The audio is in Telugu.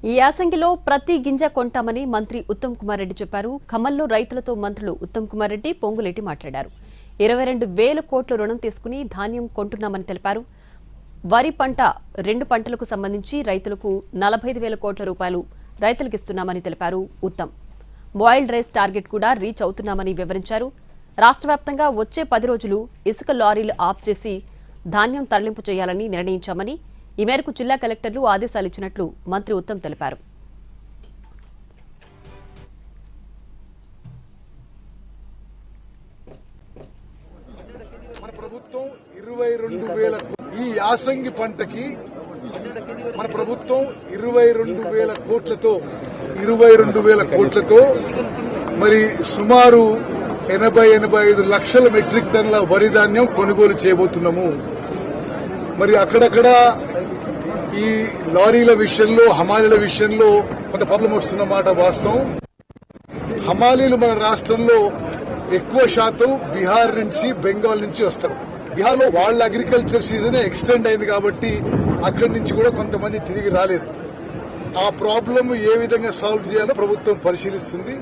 ఈ యాసంగిలో ప్రతి గింజ కొంటామని మంత్రి ఉత్తమ్ కుమార్ రెడ్డి చెప్పారు. ఖమ్మంలో రైతులతో మంత్రులు ఉత్తమ్ కుమార్ రెడ్డి, పొంగులేటి మాట్లాడారు. 22,000 కోట్ల రుణం తీసుకుని ధాన్యం కొంటున్నామని తెలిపారు. వరి పంట 2 పంటలకు సంబంధించి రైతులకు 45,000 కోట్ల రూపాయలు రైతులకిస్తున్నామని తెలిపారు ఉత్తమ్. బాయిల్డ్ రైస్ టార్గెట్ కూడా రీచ్ అవుతున్నామని వివరించారు. రాష్ట్ర వ్యాప్తంగా వచ్చే 10 రోజులు ఇసుక లారీలు ఆఫ్ చేసి ధాన్యం తరలింపు చేయాలని నిర్ణయించామని, ఈ మేరకు జిల్లా కలెక్టర్లు ఆదేశాలిచ్చినట్లు మంత్రి ఉత్తమ్ తెలిపారు. మన ప్రభుత్వం 22,000 ఈ యాసంగి పంటకి మన ప్రభుత్వం 22,000 కోట్లతో మరి సుమారు 80-85 లక్షల మెట్రిక్ టన్నుల వరి ధాన్యం కొనుగోలు చేయబోతున్నాము. మరి అక్కడక్కడ ఈ లారీల విషయంలో, హమాలీల విషయంలో కొంత ప్రాబ్లం వస్తున్నమాట వాస్తవం. హమాలీలు మన రాష్ట్రంలో ఎక్కువ శాతం బీహార్ నుంచి, బెంగాల్ నుంచి వస్తారు. బీహార్లో వాళ్ళ అగ్రికల్చర్ సీజన్ ఎక్స్టెండ్ అయింది కాబట్టి అక్కడి నుంచి కూడా కొంతమంది తిరిగి రాలేదు. ఆ ప్రాబ్లం ఏ విధంగా సాల్వ్ చేయాలో ప్రభుత్వం పరిశీలిస్తుంది.